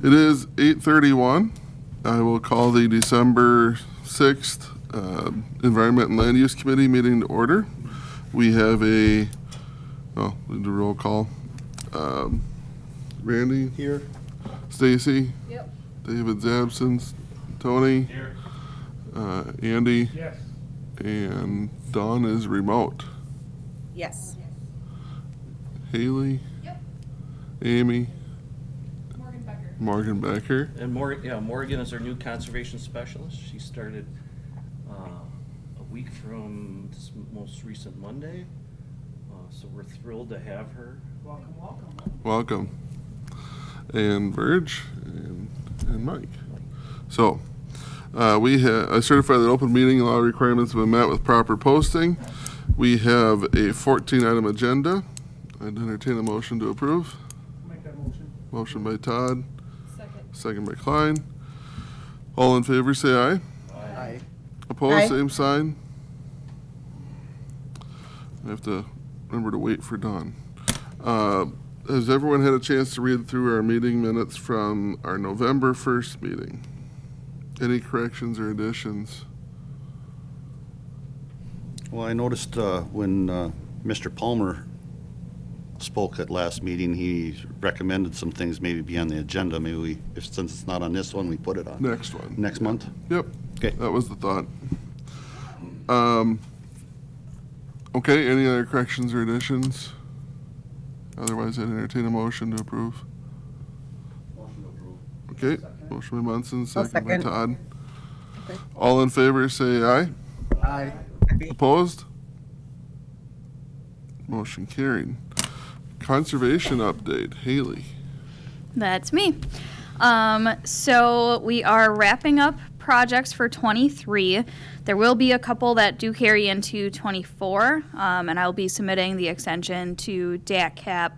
It is 8:31. I will call the December 6th Environment and Land Use Committee meeting to order. We have we do a roll call. Randy? Here. Stacy? Yep. David's absent. Tony? Here. Andy? Yes. And Dawn is remote. Yes. Haley? Yep. Amy? Morgan Becker. Morgan Becker? And Morgan is our new conservation specialist. She started a week from this most recent Monday. So we're thrilled to have her. Welcome, welcome. Welcome. And Verge and Mike. So, I certify that open meeting law requirements have been met with proper posting. We have a 14-item agenda. I'd entertain a motion to approve. Make that motion. Motion by Todd, Second. second by Klein. All in favor, say aye. Aye. Opposed, Aye. same sign. I have to remember to wait for Dawn. Has everyone had a chance to read through our meeting minutes from our November 1st meeting? Any corrections or additions? Well, I noticed when Mr. Palmer spoke at last meeting, he recommended some things maybe be on the agenda. Maybe since it's not on this one, we put it on Next one. next month. Yep. Okay. That was the thought. Okay, any other corrections or additions? Otherwise, I'd entertain a motion to approve. Motion to approve. Okay, motion by Munson, second by second. Todd. Okay. All in favor, say aye. Aye. Opposed? Motion carried. Conservation update, Haley. That's me. So we are wrapping up projects for 23. There will be a couple that do carry into 24, and I'll be submitting the extension to DATCAP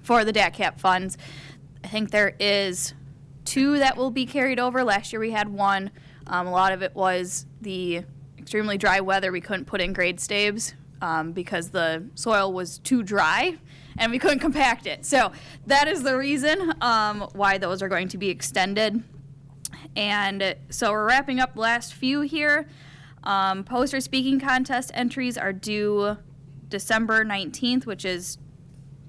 for the DATCAP funds. I think there is 2 that will be carried over. Last year we had 1. A lot of it was the extremely dry weather. We couldn't put in grade staves because the soil was too dry and we couldn't compact it. So that is the reason why those are going to be extended. And so we're wrapping up the last few here. Poster speaking contest entries are due December 19th, which is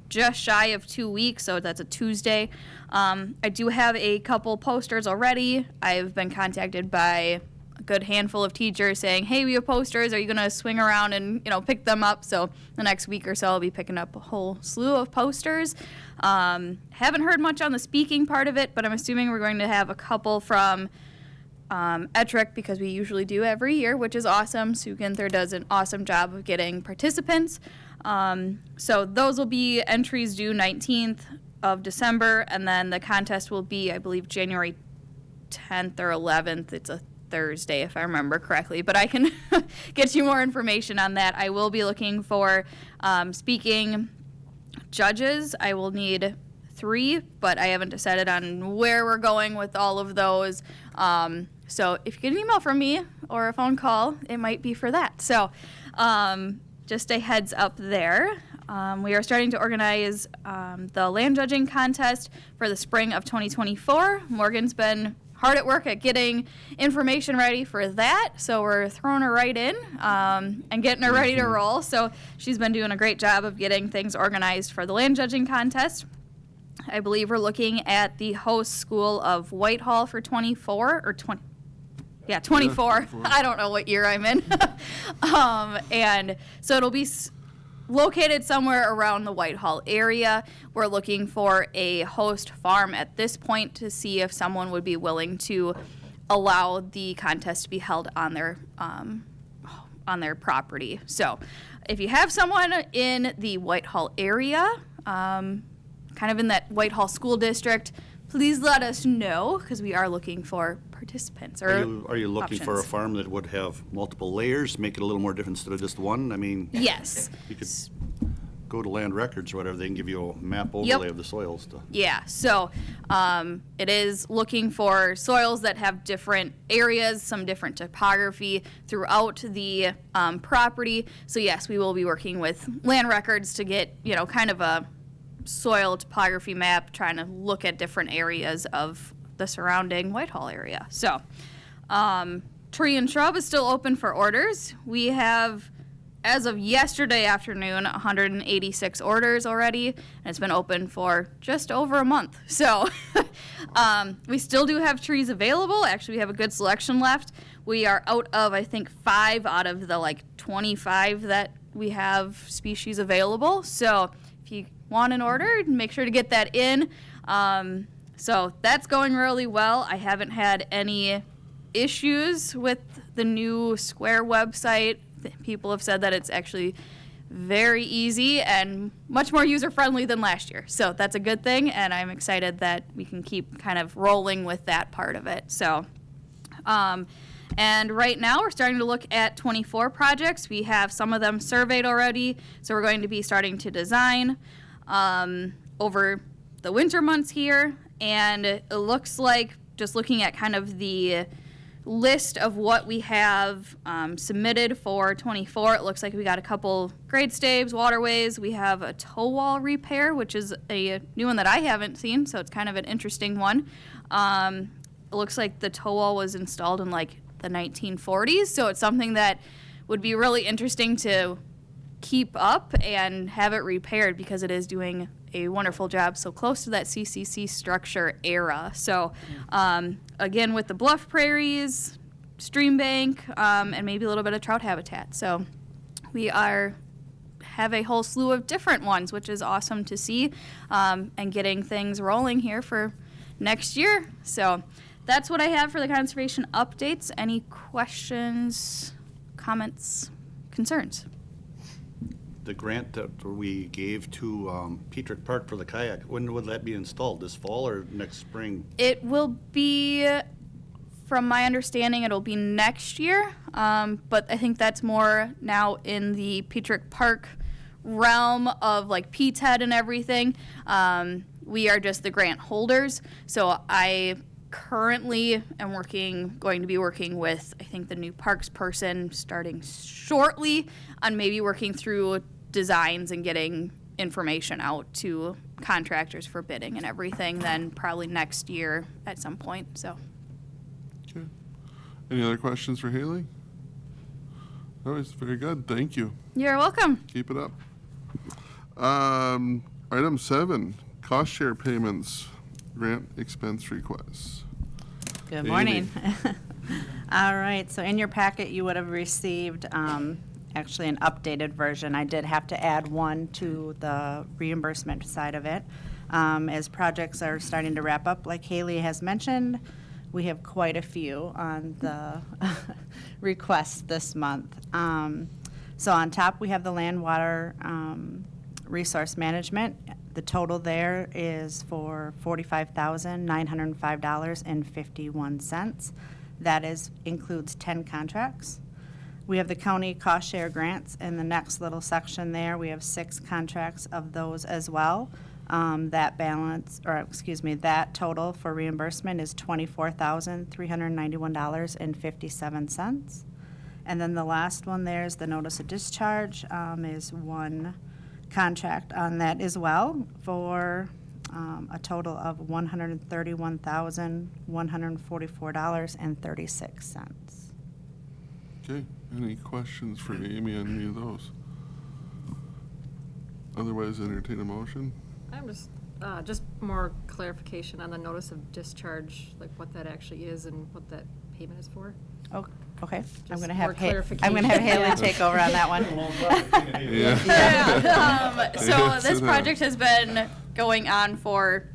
just shy of 2 weeks, so that's a Tuesday. I do have a couple posters already. I've been contacted by a good handful of teachers saying, hey, we have posters. Are you going to swing around and pick them up? So the next week or so I'll be picking up a whole slew of posters. Haven't heard much on the speaking part of it, but I'm assuming we're going to have a couple from Ettrick because we usually do every year, which is awesome. Sue Ginther does an awesome job of getting participants. So those will be entries due 19th of December, and then the contest will be, I believe, January 10th or 11th. It's a Thursday, if I remember correctly, but I can get you more information on that. I will be looking for speaking judges. I will need 3, but I haven't decided on where we're going with all of those. So if you get an email from me or a phone call, it might be for that. So just a heads up there. We are starting to organize the land judging contest for the spring of 2024. Morgan's been hard at work at getting information ready for that, so we're throwing her right in and getting her ready to roll. So she's been doing a great job of getting things organized for the land judging contest. I believe we're looking at the host school of Whitehall for 24 or 20. Yeah, 24. I don't know what year I'm in. And so it'll be located somewhere around the Whitehall area. We're looking for a host farm at this point to see if someone would be willing to allow the contest to be held on their property. So if you have someone in the Whitehall area, kind of in that Whitehall school district, please let us know because we are looking for participants. Are you looking for a options. farm that would have multiple layers, make it a little more different instead of just one? I mean, Yes. you could go to land records or whatever, they can give you a map overlay of the soils. Yeah, so it is looking for soils that have different areas, some different topography throughout the property. So yes, we will be working with land records to get, kind of a soil topography map, trying to look at different areas of the surrounding Whitehall area. So, tree and shrub is still open for orders. We have, as of yesterday afternoon, 186 orders already, and it's been open for just over a month. So, we still do have trees available. Actually, we have a good selection left. We are out of, I think, 5 out of the 25 that we have species available. So, if you want an order, make sure to get that in. So that's going really well. I haven't had any issues with the new Square website. People have said that it's actually very easy and much more user-friendly than last year. So that's a good thing, and I'm excited that we can keep kind of rolling with that part of it. So, and right now we're starting to look at 24 projects. We have some of them surveyed already, so we're going to be starting to design over the winter months here. And it looks like, just looking at kind of the list of what we have submitted for 24, it looks like we got a couple grade staves, waterways. We have a toe wall repair, which is a new one that I haven't seen, so it's kind of an interesting one. It looks like the toe wall was installed in the 1940s, so it's something that would be really interesting to keep up and have it repaired, because it is doing a wonderful job so close to that CCC structure era. So again, with the bluff prairies, stream bank, and maybe a little bit of trout habitat. So we have a whole slew of different ones, which is awesome to see, and getting things rolling here for next year. So that's what I have for the conservation updates. Any questions, comments, concerns? The grant that we gave to Petrick Park for the kayak, when would that be installed? This fall or next spring? It will be, from my understanding, it'll be next year, but I think that's more now in the Petrick Park realm of PTED and everything. We are just the grant holders, so I currently am going to be working with, I think, the new parks person starting shortly on maybe working through designs and getting information out to contractors for bidding and everything, then probably next year at some point. So, Okay. Any other questions for Haley? Oh, it's very good. Thank you. you're welcome. Keep it up. Item 7, cost share payments, grant expense requests. Good Amy. morning. All right, so in your packet, you would have received actually an updated version. I did have to add one to the reimbursement side of it. As projects are starting to wrap up, like Haley has mentioned, we have quite a few on the request this month. So on top, we have the land water resource management. The total there is for $45,905.51. That includes 10 contracts. We have the county cost share grants in the next little section there. We have 6 contracts of those as well. That total for reimbursement is $24,391.57. And then the last one there is the notice of discharge, is one contract on that as well for a total of $131,144.36. Okay. Any questions for Amy on any of those? Otherwise, entertain a motion. I'm just more clarification on the notice of discharge, like what that actually is and what that payment is for. Oh, okay. I'm Just going to more have clarification. Haley Yeah. take over on that one. Yeah. So this project has been going on for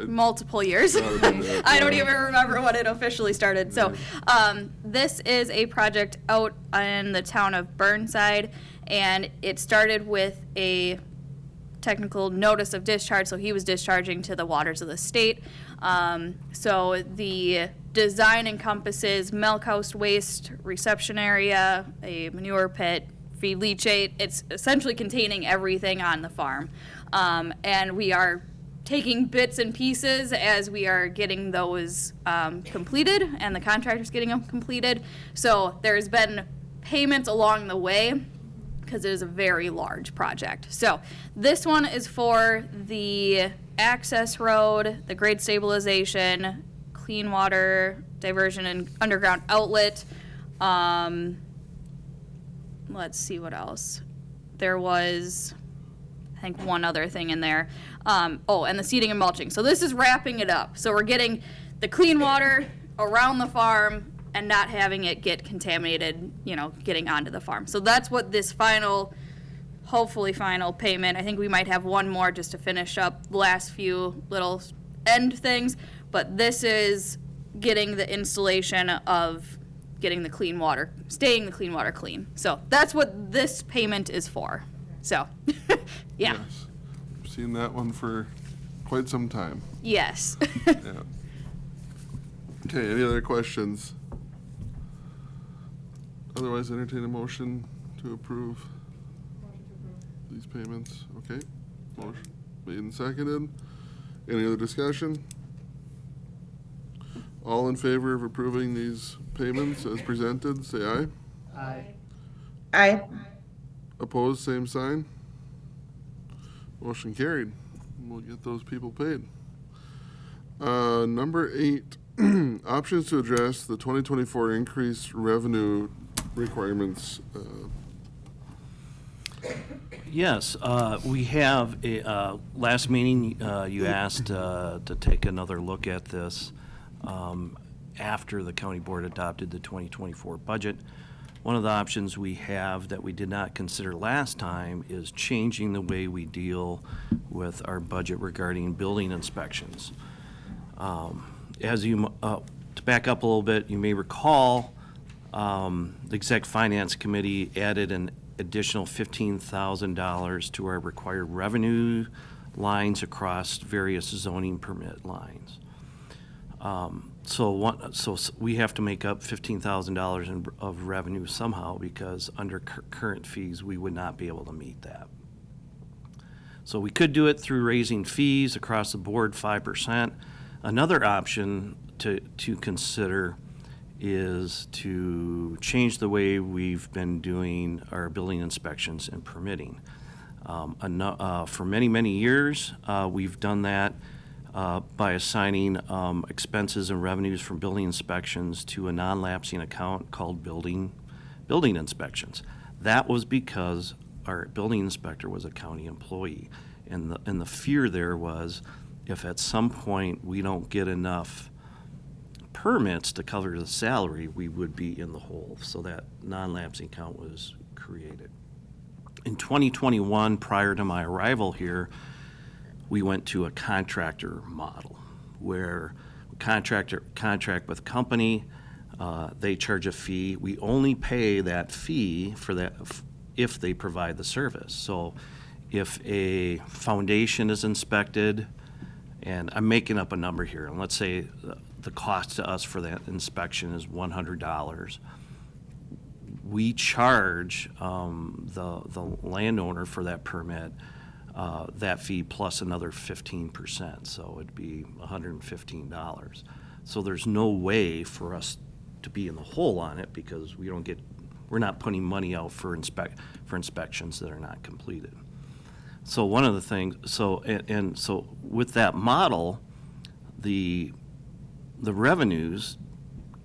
multiple years. I don't even remember when it officially started. So this is a project out in the town of Burnside, and it started with a technical notice of discharge, so he was discharging to the waters of the state. So the design encompasses milk house waste reception area, a manure pit, feed leachate. It's essentially containing everything on the farm. And we are taking bits and pieces as we are getting those completed, and the contractor's getting them completed. So there's been payments along the way, because it is a very large project. So this one is for the access road, the grade stabilization, clean water diversion and underground outlet. Let's see what else. There was, I think, one other thing in there. And the seeding and mulching. So this is wrapping it up. So we're getting the clean water around the farm and not having it get contaminated, getting onto the farm. So that's what this hopefully final payment. I think we might have one more just to finish up the last few little end things. But this is getting the installation of getting the clean water, staying the clean water clean. So that's what this payment is for. So, yeah. Yes. I've seen that one for quite some time. Yes. Yeah. Okay, any other questions? Otherwise, entertain a motion to approve these payments. Okay, motion made and seconded. Any other discussion? All in favor of approving these payments as presented, say aye. Aye. Aye. Opposed, same sign. Motion carried. We'll get those people paid. Number 8, options to address the 2024 increased revenue requirements. Yes, we have, last meeting, you asked to take another look at this after the county board adopted the 2024 budget. One of the options we have that we did not consider last time is changing the way we deal with our budget regarding building inspections. To back up a little bit, you may recall the Exec Finance Committee added an additional $15,000 to our required revenue lines across various zoning permit lines. So we have to make up $15,000 of revenue somehow, because under current fees, we would not be able to meet that. So we could do it through raising fees across the board 5%. Another option to consider is to change the way we've been doing our building inspections and permitting. For many, many years, we've done that by assigning expenses and revenues from building inspections to a non-lapsing account called building inspections. That was because our building inspector was a county employee, and the fear there was, if at some point we don't get enough permits to cover the salary, we would be in the hole. So that non-lapsing account was created. In 2021, prior to my arrival here, we went to a contractor model where contract with a company, they charge a fee. We only pay that fee for that if they provide the service. So if a foundation is inspected, and I'm making up a number here, and let's say the cost to us for that inspection is $100. We charge the landowner for that permit that fee plus another 15%, so it'd be $115. So there's no way for us to be in the hole on it, because we're not putting money out for inspections that are not completed. So one of the things, so with that model, the revenues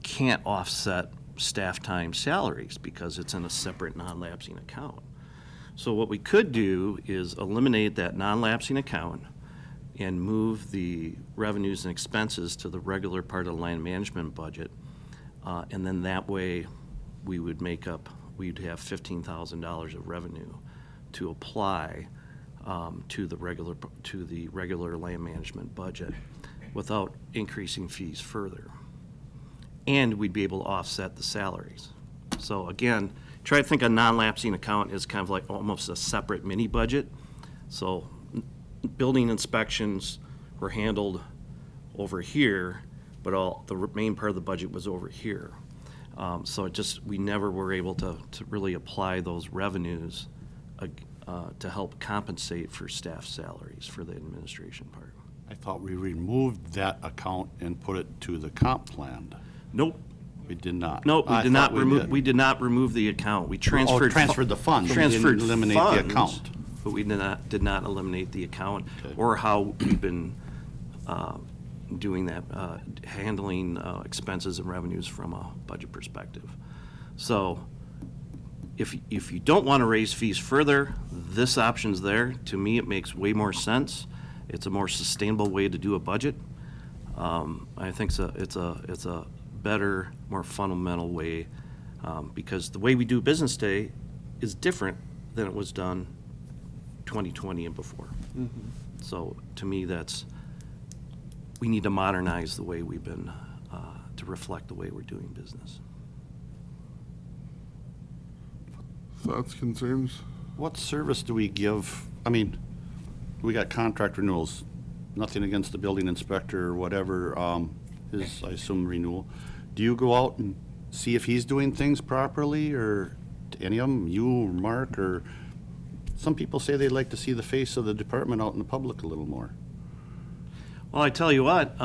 can't offset staff time salaries because it's in a separate non-lapsing account. So what we could do is eliminate that non-lapsing account and move the revenues and expenses to the regular part of the land management budget. And then that way we'd have $15,000 of revenue to apply to the regular land management budget without increasing fees further. And we'd be able to offset the salaries. So again, try to think a non-lapsing account is kind of like almost a separate mini budget. So building inspections were handled over here, but the main part of the budget was over here. So we never were able to really apply those revenues to help compensate for staff salaries for the administration part. I thought we removed that account and put it to the comp plan. Nope, We did not. No, we I did not thought remove, did. we did not remove the account. We transferred. transferred the funds. We didn't Transferred eliminate the funds, account. but we did not eliminate the account Okay. or how we've been doing that, handling expenses and revenues from a budget perspective. So if you don't want to raise fees further, this option's there. To me, it makes way more sense. It's a more sustainable way to do a budget. I think it's a better, more fundamental way, because the way we do business today is different than it was done 2020 and before. So to me, we need to modernize the way we've been, to reflect the way we're doing business. Thoughts, concerns? What service do we give? I mean, we got contract renewals. Nothing against the building inspector or whatever, his, I assume, renewal. Do you go out and see if he's doing things properly, or any of them, you or Mark, or some people say they'd like to see the face of the department out in the public a little more. Well, I tell you what,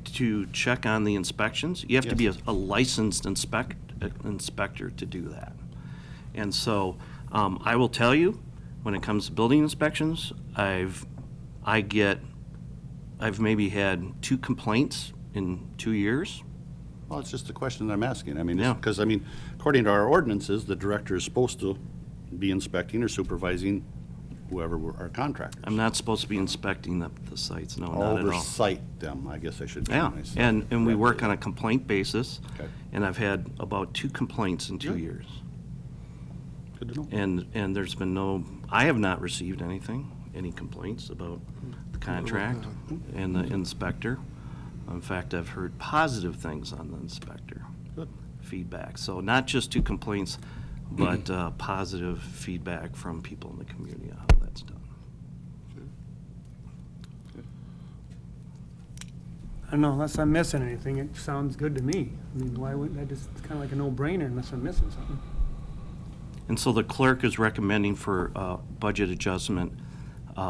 to check on the inspections, you have to be a licensed inspector to do that. And so, I will tell you, when it comes to building inspections, I've maybe had 2 complaints in 2 years. Well, it's just a question that I'm asking. I mean, Yeah. because, I mean, according to our ordinances, the director is supposed to be inspecting or supervising whoever our contractors. I'm not supposed to be inspecting the sites, no, not at all. Oversight them, I guess I should say. Yeah, myself. and we work on a complaint basis. Okay. And I've had about 2 complaints in 2 Good. years. Good to know. And there's been I have not received any complaints about the contract and the inspector. In fact, I've heard positive things on the inspector. Good. Feedback. So not just 2 complaints, but positive feedback from people in the community on how that's done. I don't know, unless I'm missing anything, it sounds good to me. I mean, why wouldn't that just, it's kind of like a no-brainer unless I'm missing something. And so the clerk is recommending for budget adjustment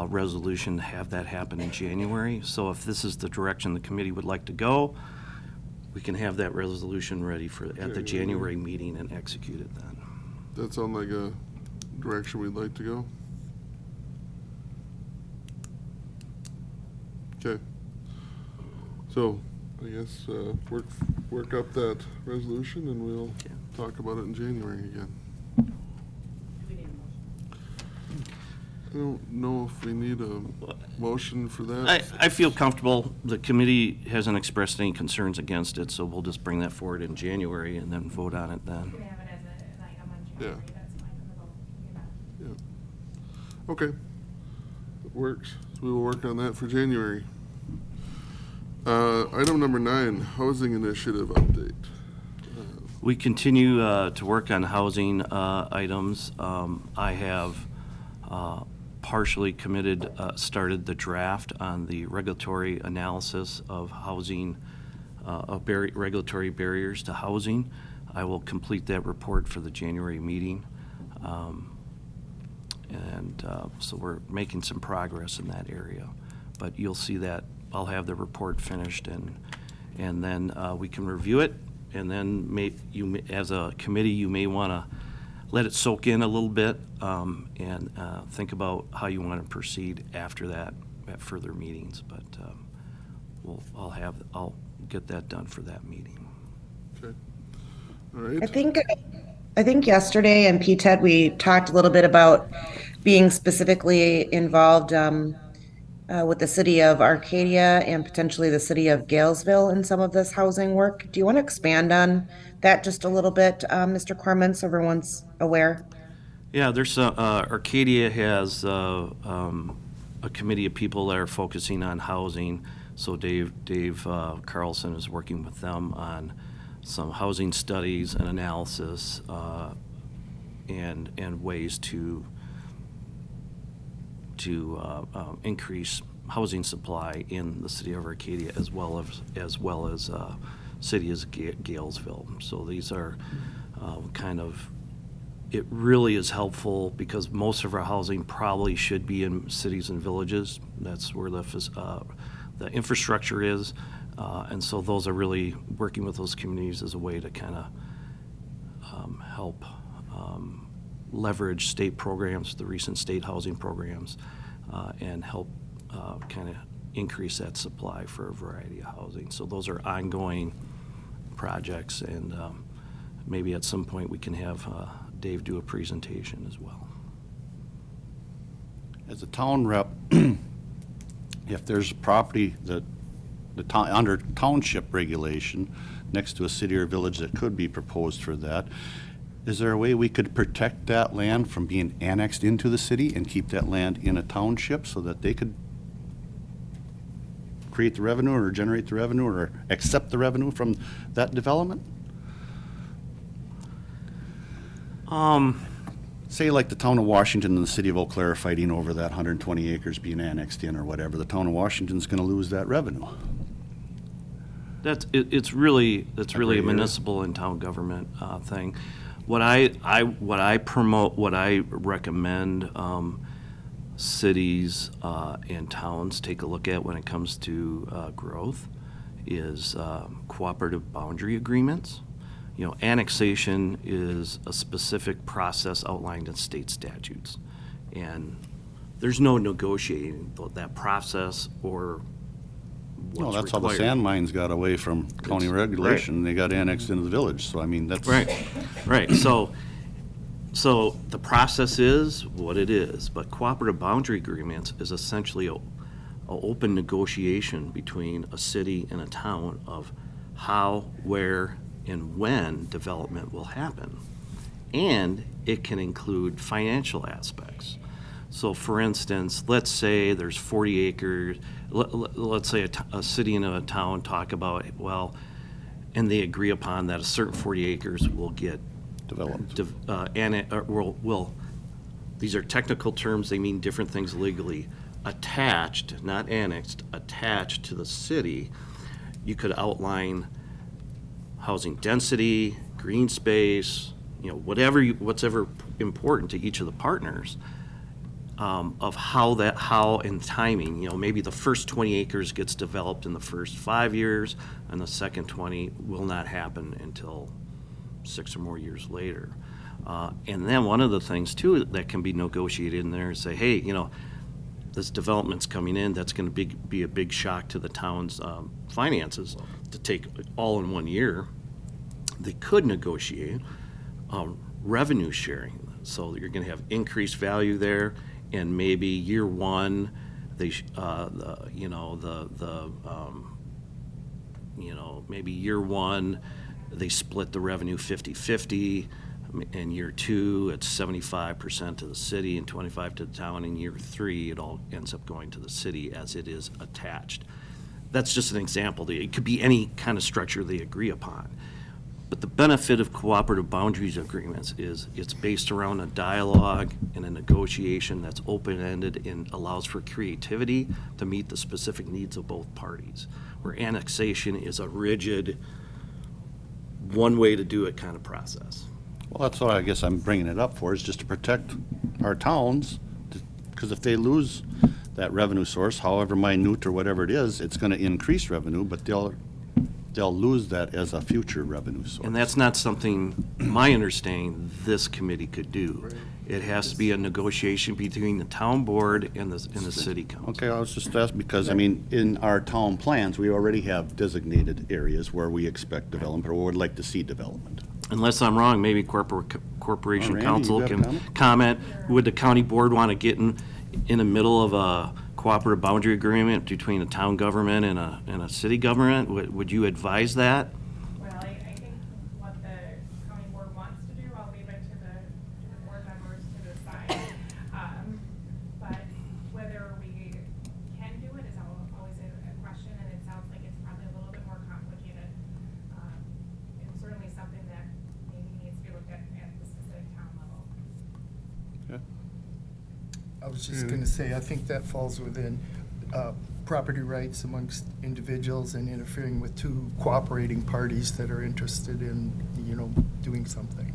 resolution to have that happen in January. So if this is the direction the committee would like to go, we can have that resolution ready at the January meeting and execute it then. That sound like a direction we'd like to go? Okay. So, I guess, work up that resolution and we'll Okay. talk about it in January again. I don't know if we need a motion for that. I feel comfortable. The committee hasn't expressed any concerns against it, so we'll just bring that forward in January and then vote on it then. You can have it as an item on January, that's fine for the vote. Yeah. Okay. It works. So we will work on that for January. Item number 9, housing initiative update. We continue to work on housing items. I have partially started the draft on the regulatory analysis of housing, regulatory barriers to housing. I will complete that report for the January meeting. So we're making some progress in that area. But you'll see that I'll have the report finished and then we can review it. And then as a committee, you may want to let it soak in a little bit and think about how you want to proceed after that at further meetings. But I'll get that done for that meeting. Okay. All right. I think yesterday in PTED, we talked a little bit about being specifically involved with the city of Arcadia and potentially the city of Galesville in some of this housing work. Do you want to expand on that just a little bit, Mr. Corman, so everyone's aware? Yeah, there's Arcadia has a committee of people that are focusing on housing. So Dave Carlson is working with them on some housing studies and analysis and ways to increase housing supply in the city of Arcadia as well as city as Galesville. So these are it really is helpful because most of our housing probably should be in cities and villages. That's where the infrastructure is. And so those are really, working with those communities as a way to kind of help leverage state programs, the recent state housing programs, and help kind of increase that supply for a variety of housing. So those are ongoing projects, and maybe at some point we can have Dave do a presentation as well. As a town rep, if there's a property that the town, under township regulation, next to a city or village that could be proposed for that, is there a way we could protect that land from being annexed into the city and keep that land in a township so that they could create the revenue or generate the revenue or accept the revenue from that development? Say like the town of Washington and the city of Eau Claire are fighting over that 120 acres being annexed in or whatever. The town of Washington's gonna lose that revenue. It's really a gray area. municipal and town government thing. What I promote, what I recommend cities and towns take a look at when it comes to growth is cooperative boundary agreements. You know, annexation is a specific process outlined in state statutes, and there's no negotiating that process or what's Well, that's how the required. sand mines got away from county regulation. They got annexed into the village, so I mean, that's. Right. So the process is what it is, but cooperative boundary agreements is essentially a open negotiation between a city and a town of how, where, and when development will happen. And it can include financial aspects. So for instance, let's say there's 40 acres, let's say a city and a town talk about, well, and they agree upon that a certain 40 acres will get Developed. These are technical terms, they mean different things legally. Attached, not annexed, attached to the city, you could outline housing density, green space, you know, what's ever important to each of the partners, of how and timing, you know, maybe the first 20 acres gets developed in the first 5 years, and the second 20 will not happen until 6 or more years later. And then one of the things too that can be negotiated in there is say, hey, you know, this development's coming in, that's gonna be a big shock to the town's finances to take all in 1 year. They could negotiate revenue sharing, so that you're gonna have increased value there, and maybe year one, maybe year one, they split the revenue 50-50. In year two, it's 75% to the city and 25% to the town. In year three, it all ends up going to the city as it is attached. That's just an example. It could be any kind of structure they agree upon. But the benefit of cooperative boundaries agreements is it's based around a dialogue and a negotiation that's open-ended and allows for creativity to meet the specific needs of both parties. Where annexation is a rigid, one way to do it kind of process. Well, that's what I guess I'm bringing it up for, is just to protect our towns, because if they lose that revenue source, however minute or whatever it is, it's gonna increase revenue, but they'll lose that as a future revenue source. And that's not something, my understanding, this committee could do. It has to be a negotiation between the town board and the city council. Okay, I was just asking because, I mean, in our town plans, we already have designated areas where we expect development or would like to see development. Unless I'm wrong, maybe Corporation Randy, Council you got a can comment. Would the county board want to get in the middle of a cooperative boundary agreement between a town government and a city government? Would you advise that? Well, I think what the county board wants to do, I'll leave it to the board members to decide. But whether we can do it is always a question, and it sounds like it's probably a little bit more complicated. And certainly something that maybe needs to be looked at the specific town level. I was just going to say, I think that falls within property rights amongst individuals and interfering with two cooperating parties that are interested in, you know, doing something.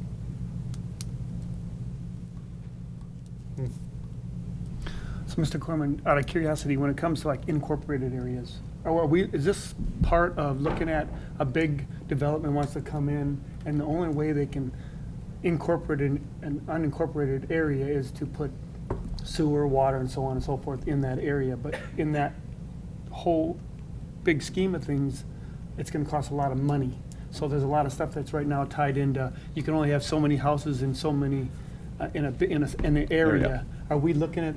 So So, Mr. Corman, out of curiosity, when it comes to like incorporated areas, is this part of looking at a big development wants to come in, and the only way they can incorporate an unincorporated area is to put sewer, water, and so on and so forth in that area, but in that whole big scheme of things, it's gonna cost a lot of money. So there's a lot of stuff that's right now tied into, you can only have so many houses in so many, in an area. Are we looking at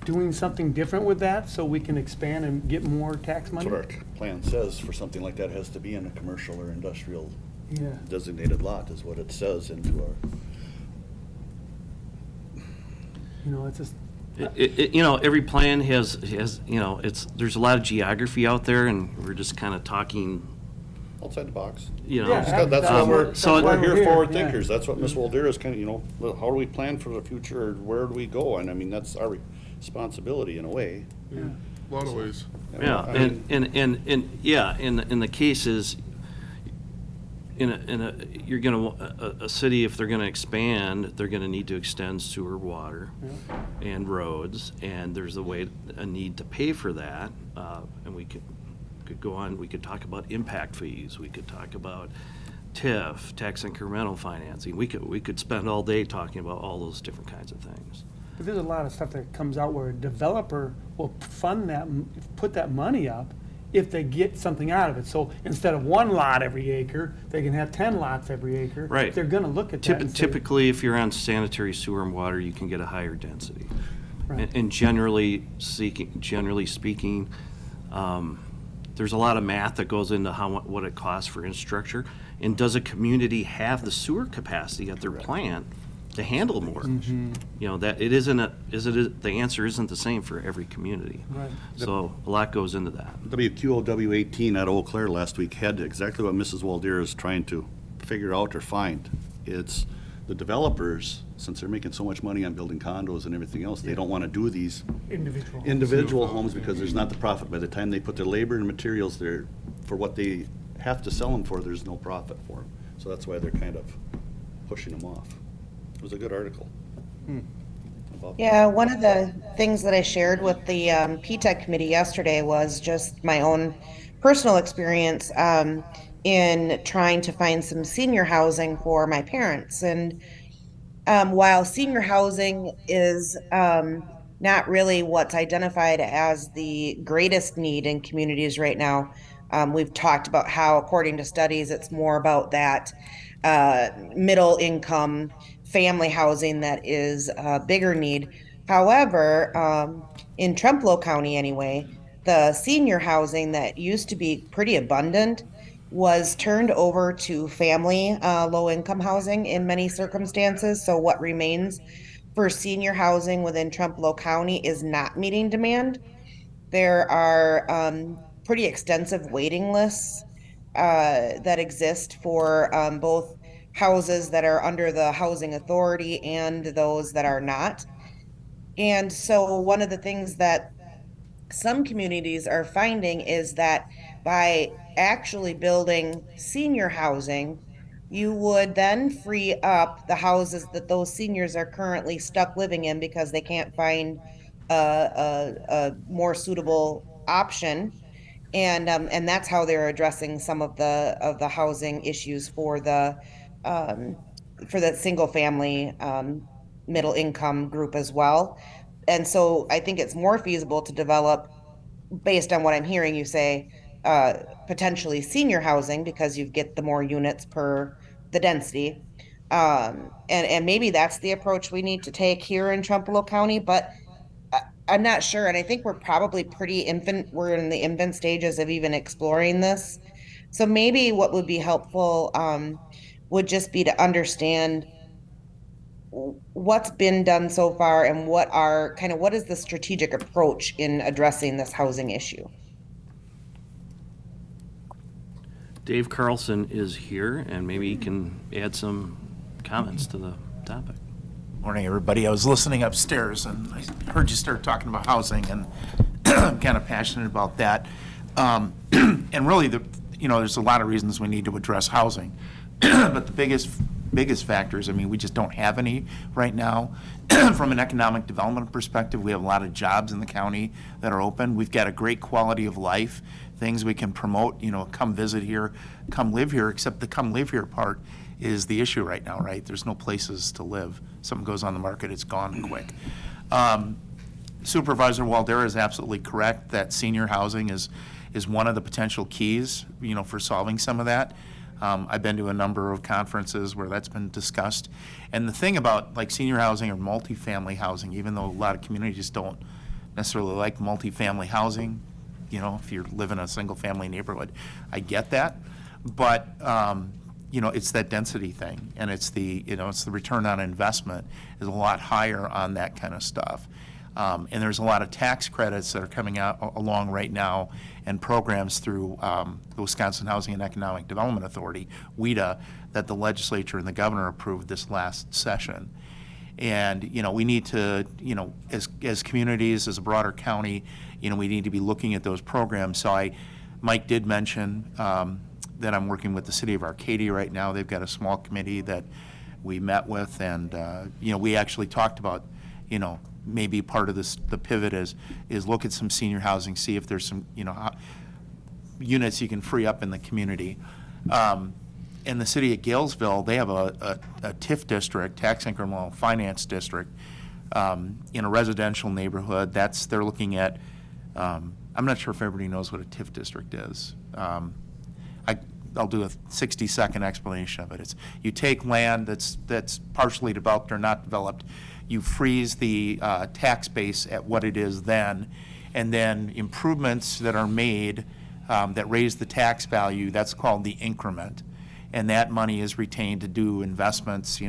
doing something different with that so we can expand and get more tax That's money? what our plan says, for something like that has to be in a commercial or industrial Yeah. designated lot, is what it says into our. You know, it's just, Every plan has, there's a lot of geography out there, and we're just kind of talking, Outside the box. Yeah, That's why we're, so- we're here, forward yeah. thinkers. That's what Ms. Waldera is kind of, well, how do we plan for the future, or where do we go? And I mean, that's our responsibility in a way. yeah. A lot of ways. yeah, I mean, in the cases, you're gonna, a city, if they're gonna expand, they're gonna need to extend sewer, water, and roads, and there's a need to pay for that, and we could go on, we could talk about impact fees, we could talk about TIF, tax incremental financing, we could spend all day talking about all those different kinds of things. But there's a lot of stuff that comes out where a developer will fund that, put that money up if they get something out of it. So instead of 1 lot every acre, they can have 10 lots every acre. Right. They're gonna look at that and say, Typically, if you're on sanitary sewer and water, you can get a higher density. Right. And generally speaking, there's a lot of math that goes into what it costs for infrastructure. And does a community have the sewer capacity at their plant to handle more? That the answer isn't the same for every community. Right. So a lot goes into that. WQOW 18 at Eau Claire last week had exactly what Mrs. Waldera is trying to figure out or find. It's the developers, since they're making so much money on building condos and everything else, they don't want to do these individual homes because there's not the profit. By the time they put their labor and materials there for what they have to sell them for, there's no profit for them. So that's why they're kind of pushing them off. It was a good article. About that. Yeah, one of the things that I shared with the PTEC committee yesterday was just my own personal experience in trying to find some senior housing for my parents. And while senior housing is not really what's identified as the greatest need in communities right now, we've talked about how, according to studies, it's more about that middle income family housing that is a bigger need. However, in Trempealeau County anyway, the senior housing that used to be pretty abundant was turned over to family low-income housing in many circumstances. So what remains for senior housing within Trempealeau County is not meeting demand. There are pretty extensive waiting lists that exist for both houses that are under the housing authority and those that are not. And so one of the things that some communities are finding is that by actually building senior housing, you would then free up the houses that those seniors are currently stuck living in because they can't find a more suitable option. And that's how they're addressing some of the housing issues for the single family middle income group as well. And so I think it's more feasible to develop, based on what I'm hearing you say, potentially senior housing because you get the more units per the density. And maybe that's the approach we need to take here in Trempealeau County, but I'm not sure. And I think we're probably we're in the infant stages of even exploring this. So maybe what would be helpful would just be to understand what's been done so far and what is the strategic approach in addressing this housing issue. Dave Carlson is here, and maybe he can add some comments to the topic. Morning, everybody. I was listening upstairs, and I heard you start talking about housing, and I'm kind of passionate about that. And really, there's a lot of reasons we need to address housing, but the biggest biggest factors. I mean, we just don't have any right now. From an economic development perspective, we have a lot of jobs in the county that are open. We've got a great quality of life, things we can promote, come visit here, come live here, except the come live here part is the issue right now, right? There's no places to live. Something goes on the market, it's gone quick. Supervisor Waldera is absolutely correct that senior housing is one of the potential keys, for solving some of that. I've been to a number of conferences where that's been discussed. And the thing about like senior housing or multifamily housing, even though a lot of communities don't necessarily like multifamily housing, if you live in a single family neighborhood, I get that. But, it's that density thing, and it's the return on investment is a lot higher on that kind of stuff. And there's a lot of tax credits that are coming out along right now and programs through the Wisconsin Housing and Economic Development Authority, WHEDA, that the legislature and the governor approved this last session. And, we need to, as communities, as a broader county, we need to be looking at those programs. So Mike did mention that I'm working with the city of Arcadia right now. They've got a small committee that we met with, and, we actually talked about, maybe part of this, the pivot is look at some senior housing, see if there's some, units you can free up in the community. In the city of Galesville, they have a TIF district, tax incremental finance district, in a residential neighborhood. They're looking at, I'm not sure if everybody knows what a TIF district is. I'll do a 60-second explanation of it. It's you take land that's partially developed or not developed, you freeze the tax base at what it is then, and then improvements that are made that raise the tax value, that's called the increment. And that money is retained to do investments,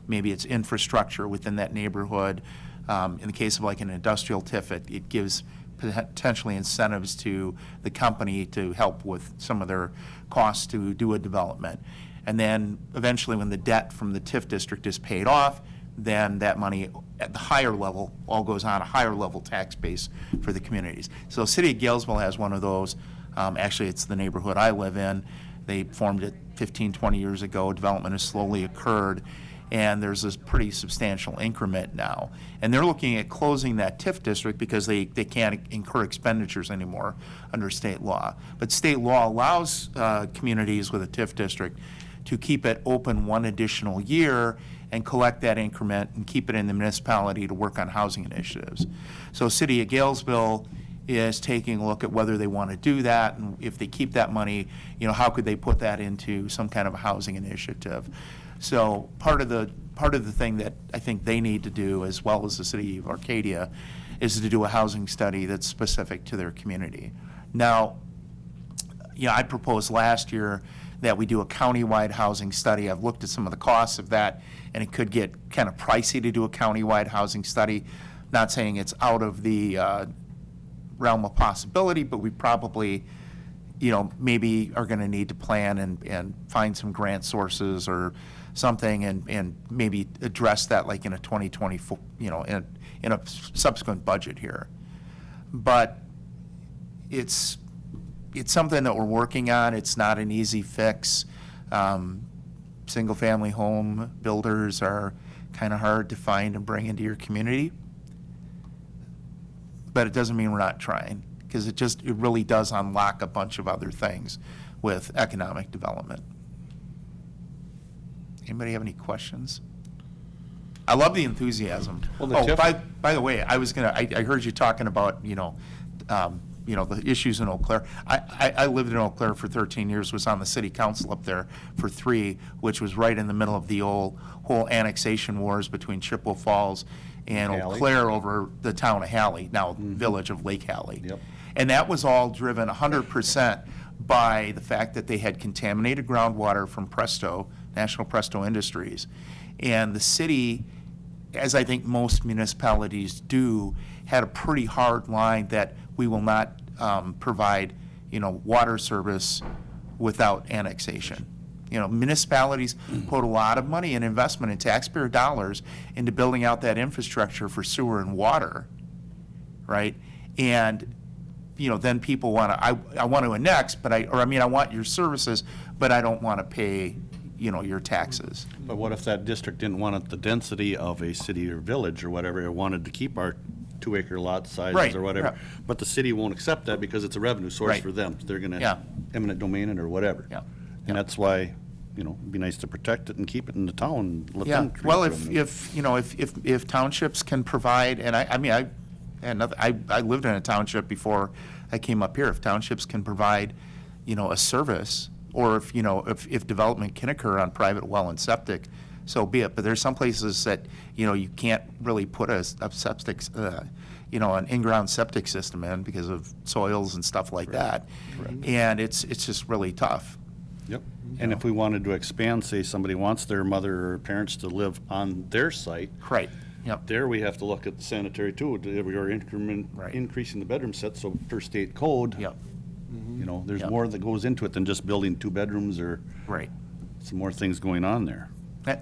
maybe it's infrastructure within that neighborhood. In the case of like an industrial TIF, it gives potentially incentives to the company to help with some of their costs to do a development. And then eventually when the debt from the TIF district is paid off, then that money at the higher level all goes on a higher level tax base for the communities. So the city of Galesville has one of those. Actually, it's the neighborhood I live in. They formed it 15, 20 years ago. Development has slowly occurred, and there's this pretty substantial increment now. And they're looking at closing that TIF district because they can't incur expenditures anymore under state law. But state law allows communities with a TIF district to keep it open one additional year and collect that increment and keep it in the municipality to work on housing initiatives. So City of Galesville is taking a look at whether they want to do that, and if they keep that money, how could they put that into some kind of a housing initiative. So part of the thing that I think they need to do, as well as the city of Arcadia, is to do a housing study that's specific to their community. Now, I proposed last year that we do a countywide housing study. I've looked at some of the costs of that, and it could get kind of pricey to do a countywide housing study. Not saying it's out of the realm of possibility, but we probably, maybe are going to need to plan and find some grant sources or something, and maybe address that like in a 2024, in a subsequent budget here. But it's something that we're working on. It's not an easy fix. Single-family home builders are kind of hard to find and bring into your community. But it doesn't mean we're not trying, because it really does unlock a bunch of other things with economic development. Anybody have any questions? I love the enthusiasm. Well, the by the way, I heard you talking about, the issues in Eau Claire. I lived in Eau Claire for 13 years, was on the city council up there for 3, which was right in the middle of the whole annexation wars between Chippewa Falls and Eau Claire over the town of Halley, now village of Lake Halley. Yep. And that was all driven 100% by the fact that they had contaminated groundwater from Presto, National Presto Industries. And the city, as I think most municipalities do, had a pretty hard line that we will not provide, water service without annexation. Municipalities put a lot of money and investment in taxpayer dollars into building out that infrastructure for sewer and water, right? And, then people want to, I want to annex, but I want your services, but I don't want to pay, your taxes. But what if that district didn't want it the density of a city or village or whatever, it wanted to keep our 2-acre lot sizes Right, or whatever? yeah. But the city won't accept that because it's a revenue source Right. for them. They're Yeah. gonna eminent domain it or whatever. Yeah. And that's why, it'd be nice to protect it and keep it in the town and let Yeah, them. treat well, it. if townships can provide, and I lived in a township before I came up here. If townships can provide, a service, or if development can occur on private well and septic, so be it. But there's some places that, you can't really put a septic, an in-ground septic system in because of soils and stuff like that. And it's just really tough. Yep. And if we wanted to expand, say somebody wants their mother or parents to live on their site, Right, yep. there we have to look at the sanitary too. We are Right. increasing the bedroom set, so per state code. Yep. There's Yep. more that goes into it than just building 2 bedrooms or Right. some more things going on there.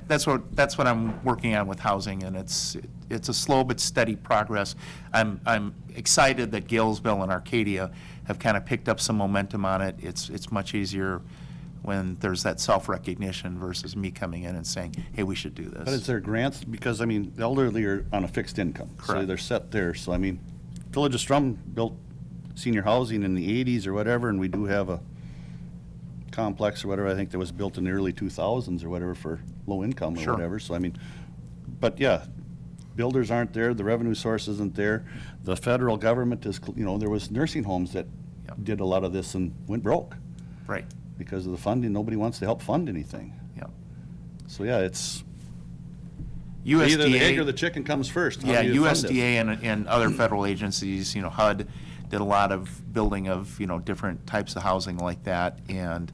That's what I'm working on with housing, and it's a slow but steady progress. I'm excited that Galesville and Arcadia have kind of picked up some momentum on it. It's much easier when there's that self-recognition versus me coming in and saying, hey, we should do But is this. there grants? Because, the elderly are on a fixed income. So Correct. they're set there. So, Village of Strum built senior housing in the 80s or whatever, and we do have a complex or whatever, I think that was built in the early 2000s or whatever for low income or Sure. whatever. So, but yeah, builders aren't there, the revenue source isn't there. The federal government is, there was nursing homes that Yep. did a lot of this and went broke Right, because of the funding. Nobody wants to help fund anything. yep. So, yeah, it's either the egg or the USDA, chicken comes first. How yeah, do you fund it? USDA and other federal agencies, HUD did a lot of building of, different types of housing like that. And,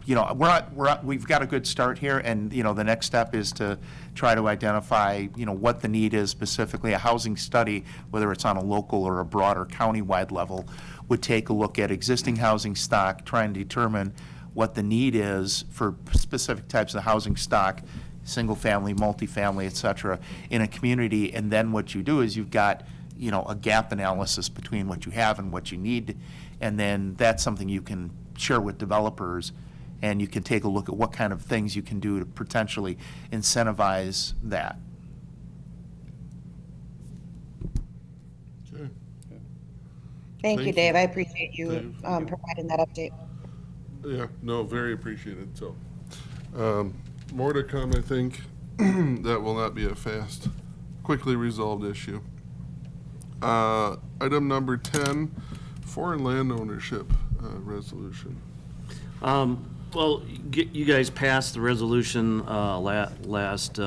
we've got a good start here, and, the next step is to try to identify, what the need is specifically. A housing study, whether it's on a local or a broader countywide level, would take a look at existing housing stock, try and determine what the need is for specific types of housing stock, single-family, multifamily, et cetera, in a community. And then what you do is you've got, a gap analysis between what you have and what you need. And then that's something you can share with developers, and you can take a look at what kind of things you can do to potentially incentivize that. Okay. Thank you, Thank Dave. you. I appreciate you Dave. providing that update. Yeah, no, very appreciated, so. More to come, I think. That will not be a fast, quickly resolved issue. Item number 10, foreign land ownership resolution. Well, you guys passed the resolution last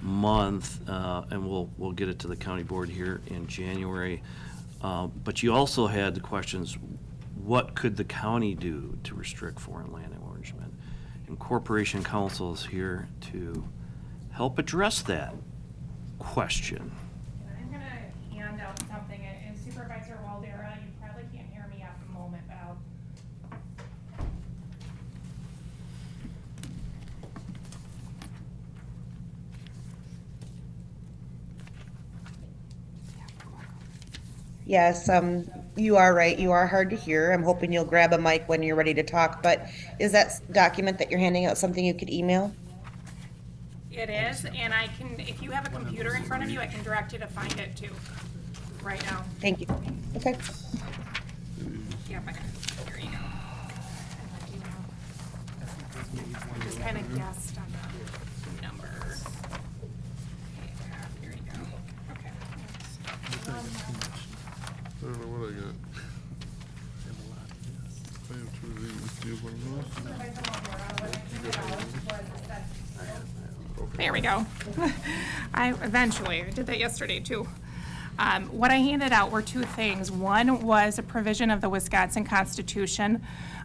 month, and we'll get it to the county board here in January. But you also had the questions, what could the county do to restrict foreign land enlargement? And Corporation Council is here to help address that question. I'm gonna hand out something, and Supervisor Waldera, you probably can't hear me at the moment, but I'll. Yes, you are right. You are hard to hear. I'm hoping you'll grab a mic when you're ready to talk, but is that document that you're handing out something you could email? It is, and I can, if you have a computer in front of you, I can direct you to find it too, right now. Thank you. Okay. Yeah, but, here you go. And let you know. I just kind of guessed on the numbers. Okay, here you go. Okay. I don't know what I got. I have two of these. Do you have one of those? There we go. I did that yesterday too. What I handed out were two things. One was a provision of the Wisconsin Constitution.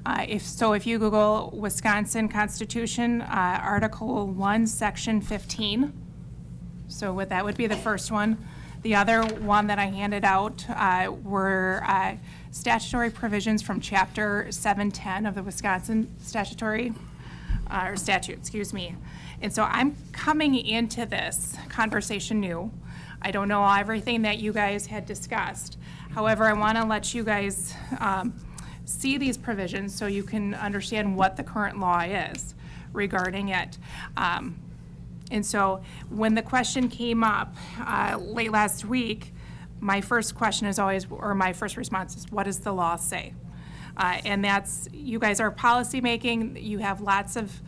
If you Google Wisconsin Constitution, Article 1, Section 15. So that would be the first one. The other one that I handed out were statutory provisions from Chapter 710 of the Wisconsin statute, excuse me. And so I'm coming into this conversation new. I don't know everything that you guys had discussed. However, I want to let you guys see these provisions so you can understand what the current law is. regarding it. And so when the question came up late last week, my first question is always, or my first response is, what does the law say? And that's, you guys are policymaking, you have lots of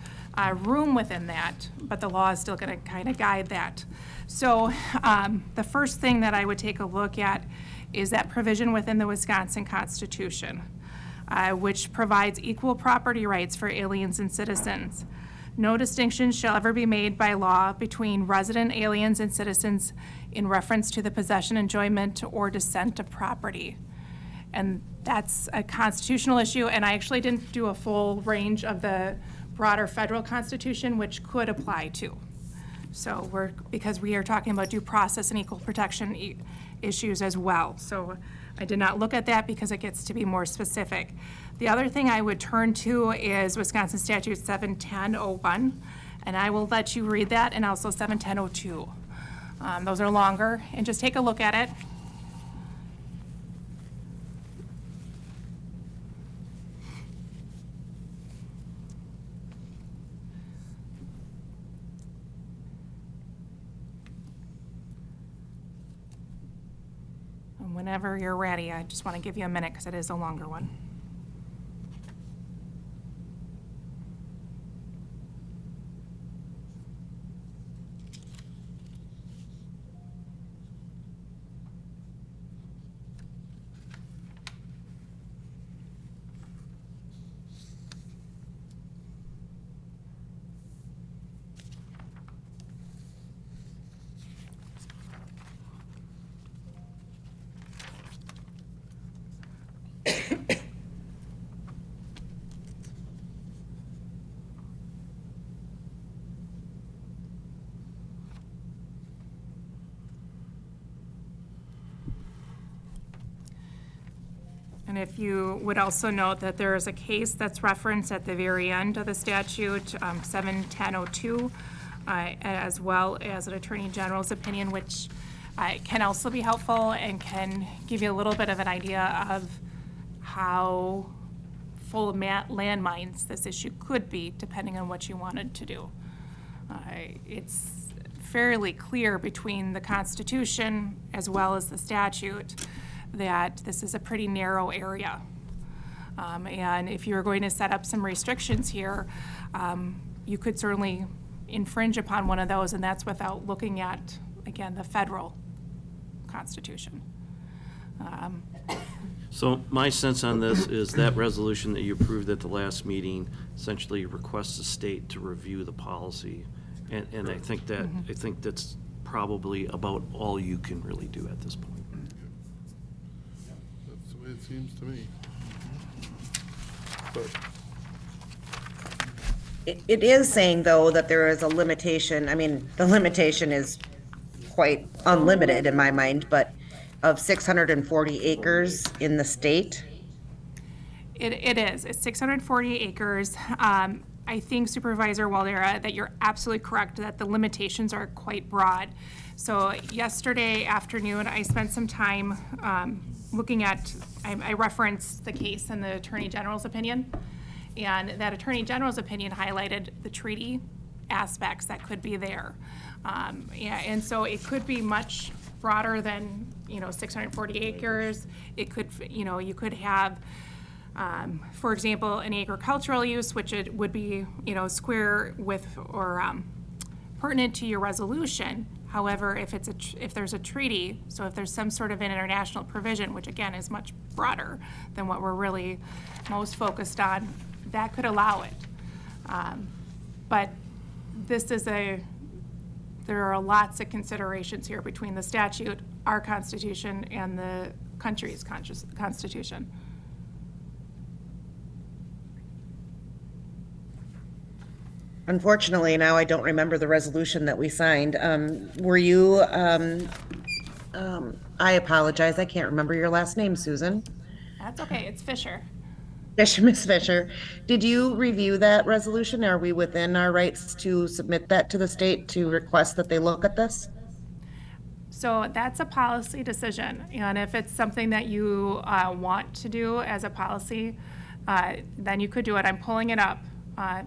room within that, but the law is still going to kind of guide that. So the first thing that I would take a look at is that provision within the Wisconsin Constitution, which provides equal property rights for aliens and citizens. No distinction shall ever be made by law between resident aliens and citizens in reference to the possession, enjoyment, or descent of property. And that's a constitutional issue, and I actually didn't do a full range of the broader federal constitution, which could apply to. So because we are talking about due process and equal protection issues as well. So I did not look at that because it gets to be more specific. The other thing I would turn to is Wisconsin Statute 710-01, and I will let you read that, and also 710-02. Those are longer, and just take a look at it. And whenever you're ready, I just want to give you a minute because it is a longer one. And if you would also note that there is a case that's referenced at the very end of the statute, 710-02, as well as an Attorney General's opinion, which can also be helpful and can give you a little bit of an idea of how full of landmines this issue could be, depending on what you wanted to do. It's fairly clear between the Constitution as well as the statute that this is a pretty narrow area. And if you're going to set up some restrictions here, you could certainly infringe upon one of those, and that's without looking at, again, the federal Constitution. So my sense on this is that resolution that you approved at the last meeting essentially requests the state to review the policy. And I think that, I think that's probably about all you can really do at this point. That's the way it seems to me. But It is saying, though, that there is a limitation. I mean, the limitation is quite unlimited in my mind, but of 640 acres in the state. It is. It's 640 acres. I think Supervisor Waldera, that you're absolutely correct, that the limitations are quite broad. So yesterday afternoon, I spent some time looking at, I referenced the case in the Attorney General's opinion, and that Attorney General's opinion highlighted the treaty aspects that could be there. Yeah, and so it could be much broader than, 640 acres. It could, you could have, for example, an agricultural use, which it would be, square with or pertinent to your resolution. However, if there's a treaty, so if there's some sort of an international provision, which again is much broader than what we're really most focused on, that could allow it. But this is there are lots of considerations here between the statute, our Constitution, and the country's Constitution. Unfortunately, now I don't remember the resolution that we signed. Were you, I apologize, I can't remember your last name, Susan. That's okay, it's Fisher. Miss Fisher, did you review that resolution? Are we within our rights to submit that to the state to request that they look at this? So that's a policy decision, and if it's something that you want to do as a policy, then you could do it. I'm pulling it up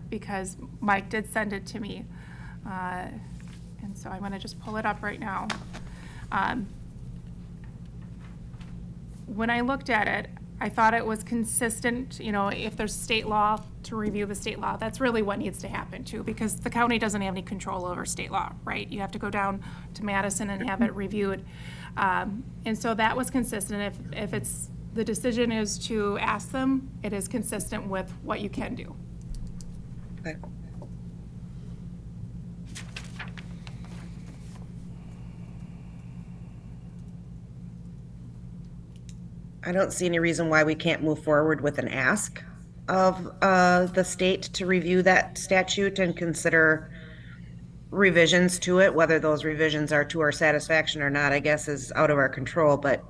because Mike did send it to me. And so I'm going to just pull it up right now. When I looked at it, I thought it was consistent, you know, if there's state law, to review the state law. That's really what needs to happen too, because the county doesn't have any control over state law, right? You have to go down to Madison and have it reviewed. And so that was consistent. If it's, the decision is to ask them, it is consistent with what you can do. Okay. I don't see any reason why we can't move forward with an ask of the state to review that statute and consider revisions to it. Whether those revisions are to our satisfaction or not, I guess, is out of our control, but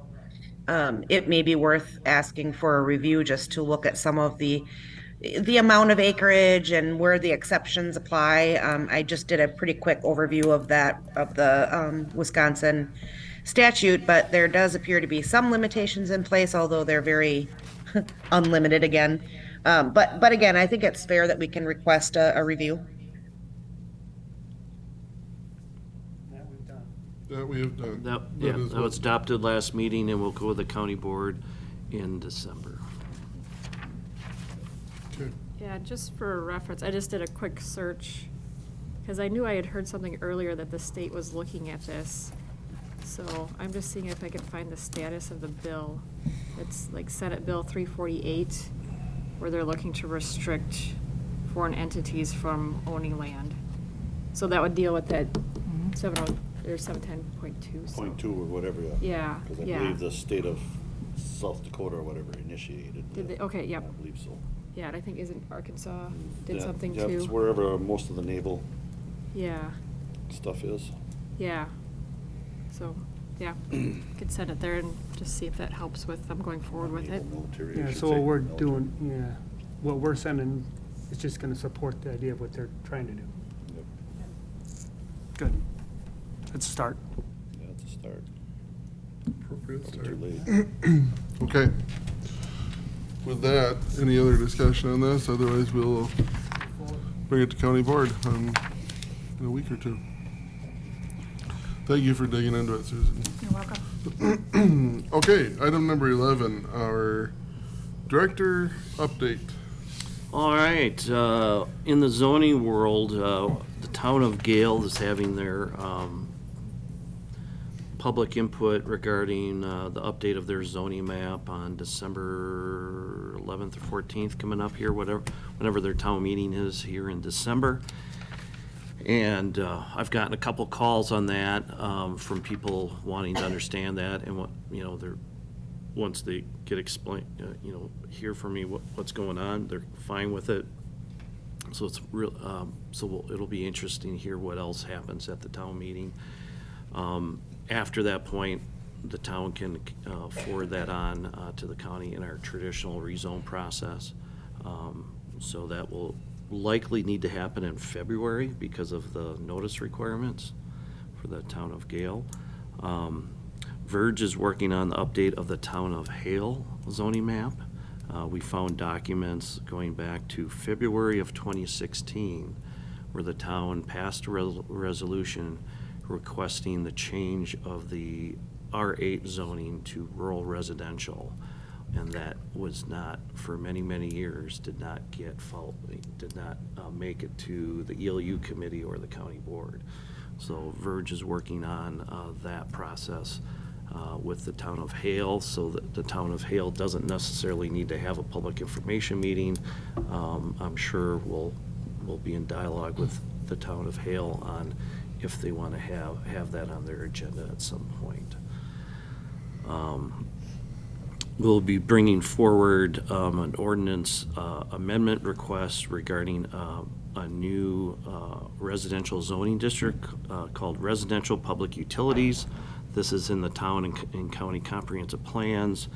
it may be worth asking for a review just to look at some of the amount of acreage and where the exceptions apply. I just did a pretty quick overview of that, of the Wisconsin statute, but there does appear to be some limitations in place, although they're very unlimited again. But again, I think it's fair that we can request a review. That we've done. That we have done. Yeah, is that what- was adopted last meeting, and we'll go with the county board in December. Okay. Yeah, just for reference, I just did a quick search, because I knew I had heard something earlier that the state was looking at this. So I'm just seeing if I can find the status of the bill. It's like Senate Bill 348, where they're looking to restrict foreign entities from owning land. So that would deal with that 710.2. so- .2 or whatever, yeah. Yeah, Because I yeah. believe the state of South Dakota or whatever initiated. Did they, okay, yep. I believe so. Yeah, and I think isn't Arkansas did Yeah, something yeah, too? it's wherever most of the naval Yeah, stuff is. yeah. So, yeah, could send it there and just see if that helps with them going forward with it. Naval military, I Yeah, should so say. what we're Military. doing, yeah, what we're sending is just gonna support the idea of what they're trying to do. Yep. Good. Let's start. Yeah, it's a start. Appropriate Never start. too late. Okay. With that, any other discussion on this? Otherwise, we'll bring it to county board in a week or two. Thank you for digging into it, Susan. You're welcome. Okay, item number 11, our director update. All right, in the zoning world, the town of Gale is having their public input regarding the update of their zoning map on December 11th or 14th, coming up here, whenever their town meeting is here in December. And I've gotten a couple calls on that from people wanting to understand that, and what, you know, they're, once they get hear from me what's going on, they're fine with it. So it's real. It'll be interesting to hear what else happens at the town meeting. After that point, the town can forward that on to the county in our traditional rezone process. So that will likely need to happen in February because of the notice requirements for the town of Gale. Verge is working on the update of the town of Hale zoning map. We found documents going back to February of 2016 where the town passed a resolution requesting the change of the R8 zoning to rural residential. And that was not, for many, many years, did not make it to the ELU committee or the county board. So Verge is working on that process with the town of Hale, so that the town of Hale doesn't necessarily need to have a public information meeting. I'm sure we'll be in dialogue with the town of Hale on if they want to have that on their agenda at some point. We'll be bringing forward an ordinance amendment request regarding a new residential zoning district called Residential Public Utilities. This is in the town and county comprehensive plans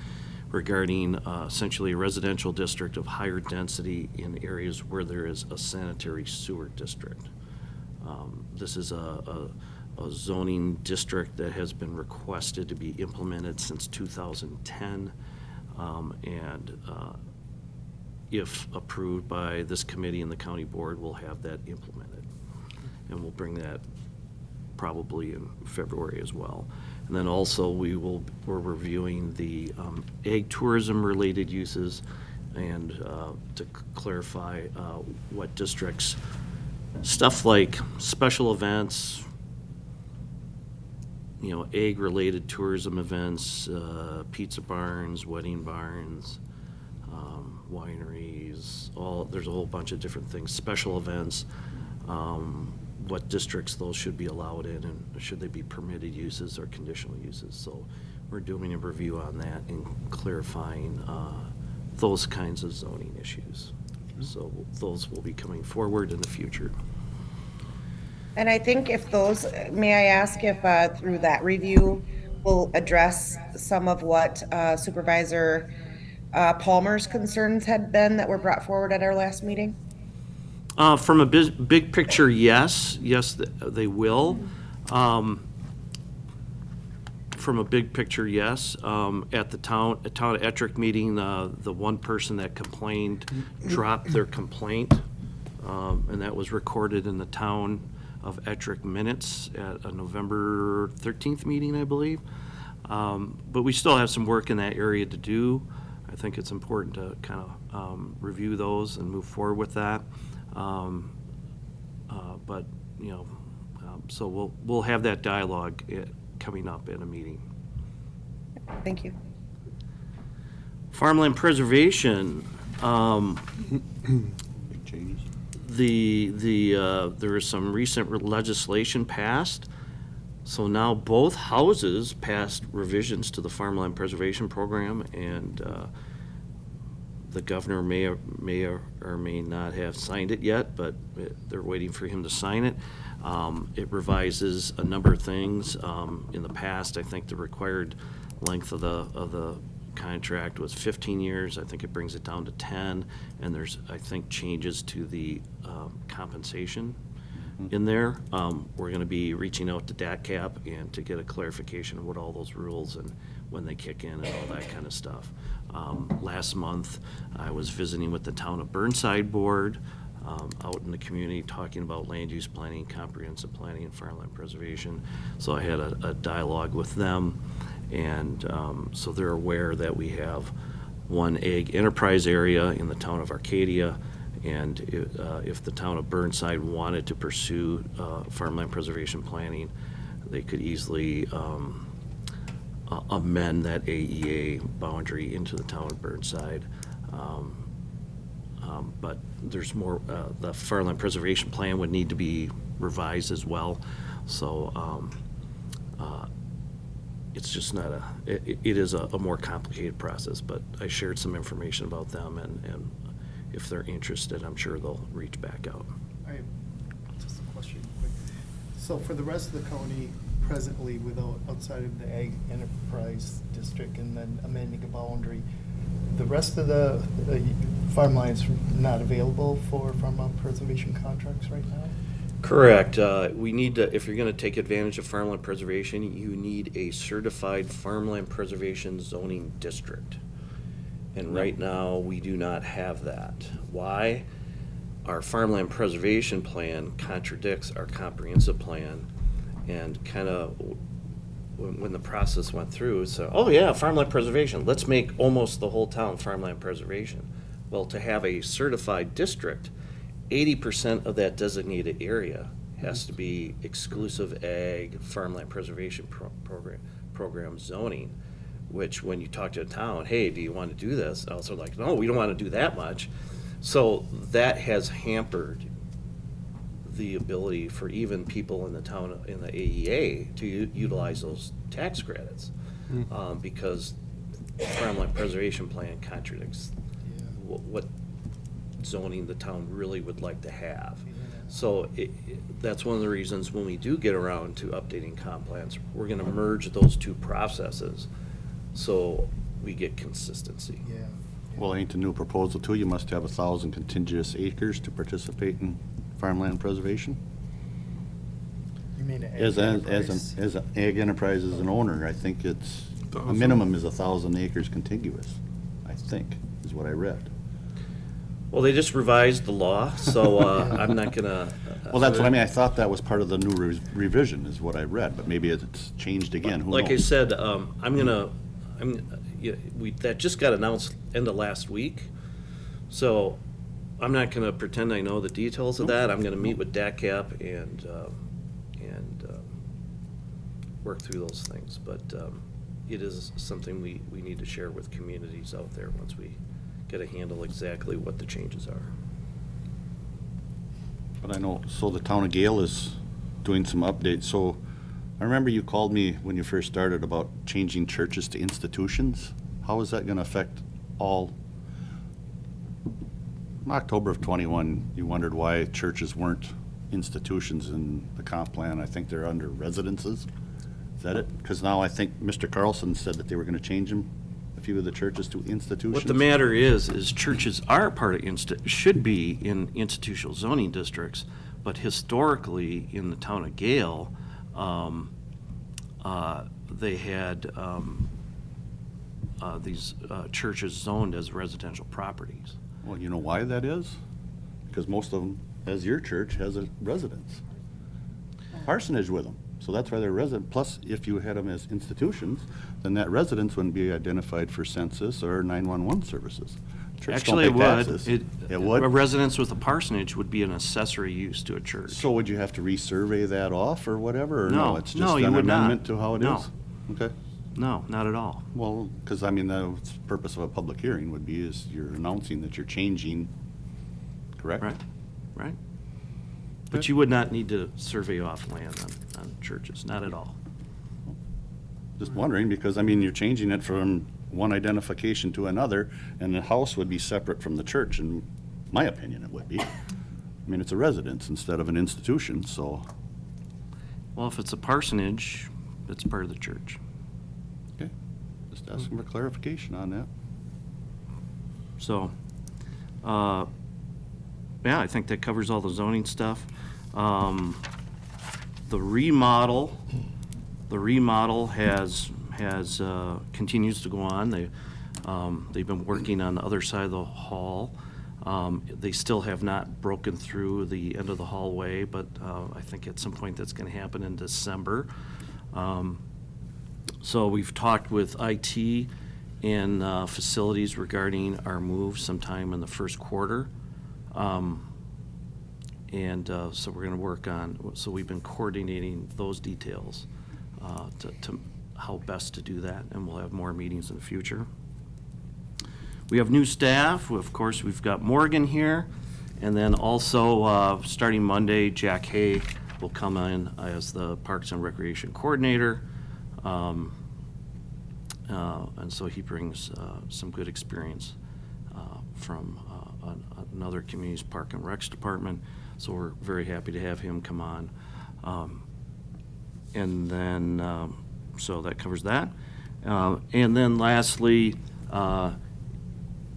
regarding essentially a residential district of higher density in areas where there is a sanitary sewer district. This is a zoning district that has been requested to be implemented since 2010. if approved by this committee and the county board, we'll have that implemented. And we'll bring that probably in February as well. And then also, we're reviewing the ag tourism-related uses and to clarify what districts, stuff like special events, ag-related tourism events, pizza barns, wedding barns, wineries, there's a whole bunch of different things, special events, what districts those should be allowed in, and should they be permitted uses or conditional uses. So we're doing a review on that and clarifying those kinds of zoning issues. So those will be coming forward in the future. And I think if those, may I ask if through that review, we'll address some of what Supervisor Palmer's concerns had been that were brought forward at our last meeting? From a big picture, yes, they will. From a big picture, yes. At the town of Ettrick meeting, the one person that complained dropped their complaint, and that was recorded in the town of Ettrick minutes at a November 13th meeting, I believe. But we still have some work in that area to do. I think it's important to kind of review those and move forward with that. But so we'll have that dialogue coming up in a meeting. Thank you. Farmland preservation. Big changes. There is some recent legislation passed. So now both houses passed revisions to the farmland preservation program, and the governor may or may not have signed it yet, but they're waiting for him to sign it. It revises a number of things. In the past, I think the required length of the contract was 15 years. I think it brings it down to 10, and there's, I think, changes to the compensation in there. We're going to be reaching out to DATCAP and to get a clarification of what all those rules and when they kick in and all that kind of stuff. Last month, I was visiting with the town of Burnside board out in the community talking about land use planning, comprehensive planning, and farmland preservation. So I had a dialogue with them, and so they're aware that we have one ag enterprise area in the town of Arcadia, and if the town of Burnside wanted to pursue farmland preservation planning, they could easily amend that AEA boundary into the town of Burnside. But there's more, the farmland preservation plan would need to be revised as well. So it's just not it is a more complicated process, but I shared some information about them, and if they're interested, I'm sure they'll reach back out. I have just a question quick. So for the rest of the county, presently outside of the ag enterprise district and then amending a boundary, the rest of the farmlands not available for farmland preservation contracts right now? Correct. We need to, if you're going to take advantage of farmland preservation, you need a certified farmland preservation zoning district. And right now, we do not have that. Why? Our farmland preservation plan contradicts our comprehensive plan, and kind of when the process went through, so, oh yeah, farmland preservation, let's make almost the whole town farmland preservation. Well, to have a certified district, 80% of that designated area has to be exclusive ag farmland preservation program zoning, which when you talk to a town, hey, do you want to do this? Also like, no, we don't want to do that much. So that has hampered the ability for even people in the town, in the AEA, to utilize those tax credits, because the farmland preservation plan contradicts what zoning the town really would like to have. So that's one of the reasons when we do get around to updating comp plans, we're going to merge those two processes so we get consistency. Yeah. Well, ain't the new proposal too, you must have 1,000 contiguous acres to participate in farmland preservation? You mean an ag As enterprise? an ag enterprise as an owner, I think it's, a 1,000? minimum is 1,000 acres contiguous, I think, is what I read. Well, they just revised the law, so I'm not gonna. Well, that's what I mean. I thought that was part of the new revision is what I read, but maybe it's changed again. Who Like I knows? said, that just got announced end of last week, so I'm not gonna pretend I know the details of that. I'm gonna meet with DACAP and work through those things, but it is something we need to share with communities out there once we get a handle exactly what the changes are. But I know, so the town of Gale is doing some updates. So I remember you called me when you first started about changing churches to institutions. How is that going to affect all? In October of '21, you wondered why churches weren't institutions in the comp plan. I think they're under residences. Is that it? Because now I think Mr. Carlson said that they were going to change them, a few of the churches, to institutions. What the matter is churches are part of, should be in institutional zoning districts, but historically, in the town of Gale, they had these churches zoned as residential properties. Well, you know why that is? Because most of them, as your church, has a residence. Parsonage with them. So that's why they're resident. Plus, if you had them as institutions, then that residence wouldn't be identified for census or 911 services. Church Actually, it don't pay would. taxes. It It would? A residence with a parsonage would be an accessory use to a church. So would you have to resurvey that off or whatever, or No, no? It's no, just you an would not. amendment to how it is? No. Okay. No, not at all. Well, because I mean, the purpose of a public hearing would be is you're announcing that you're changing, correct? Right. But you would not need to survey off land on churches, not at all. Just wondering, because I mean, you're changing it from one identification to another, and the house would be separate from the church, in my opinion, it would be. I mean, it's a residence instead of an institution, so. Well, if it's a parsonage, it's part of the church. Okay. Just asking for clarification on that. So, yeah, I think that covers all the zoning stuff. The remodel has continues to go on. They've been working on the other side of the hall. They still have not broken through the end of the hallway, but I think at some point that's going to happen in December. So we've talked with IT and facilities regarding our move sometime in the first quarter. So we're going to work on, so we've been coordinating those details to how best to do that, and we'll have more meetings in the future. We have new staff. Of course, we've got Morgan here, and then also starting Monday, Jack Hay will come in as the Parks and Recreation Coordinator. And so he brings some good experience from another community's Park and Recs department. So we're very happy to have him come on. And then, so that covers that. And then lastly,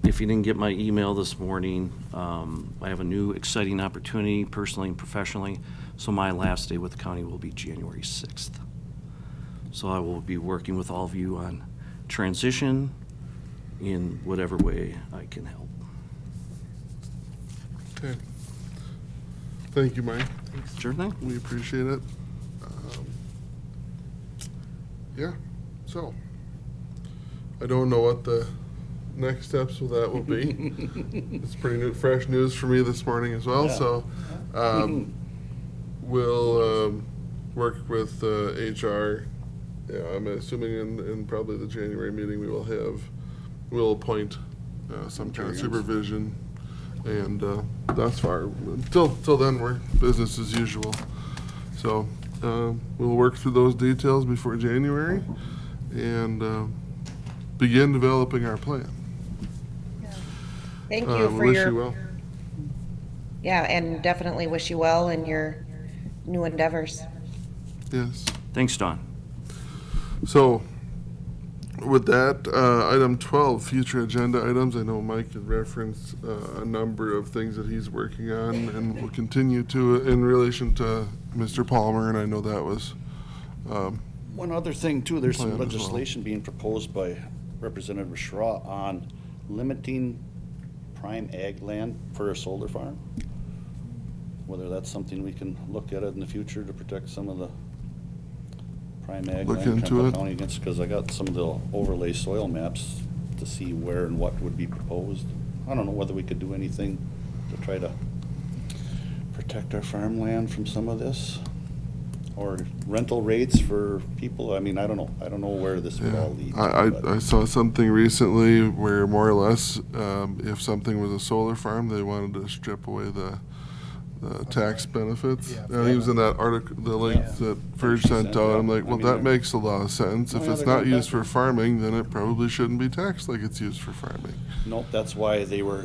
if you didn't get my email this morning, I have a new exciting opportunity personally and professionally. So my last day with the county will be January 6th. So I will be working with all of you on transition in whatever way I can help. Okay. Thank you, Mike. Sure thing. We appreciate it. Yeah, so I don't know what the next steps with that will be. It's pretty new, fresh news for me this morning as well. So we'll work with HR. Yeah, I'm assuming in probably the January meeting we'll appoint some kind of supervision, and that's far. Till then, we're business as usual. So we'll work through those details before January and begin developing our plan. Thank you for wish your, you well. yeah, and definitely wish you well in your new endeavors. Yes. Thanks, Don. So with that, item 12, future agenda items. I know Mike had referenced a number of things that he's working on and will continue to in relation to Mr. Palmer, and I know that was One other thing too, there's some Plan as well. legislation being proposed by Representative Schra on limiting prime ag land for a solar farm. Whether that's something we can look at it in the future to protect some of the prime ag Look land in into Trempealeau it. County against, because I got some of the overlay soil maps to see where and what would be proposed. I don't know whether we could do anything to try to protect our farmland from some of this, or rental rates for people. I mean, I don't know. I don't know where this would all lead. I saw something recently where more or less, if something was a solar farm, they wanted to strip away the tax benefits. Yeah. And he was in that article, the link that Verge sent out. I'm like, well, that makes a lot of sense. Oh, If yeah, it's they're not going used for back. farming, then it probably shouldn't be taxed like it's used for farming. Nope, that's why they were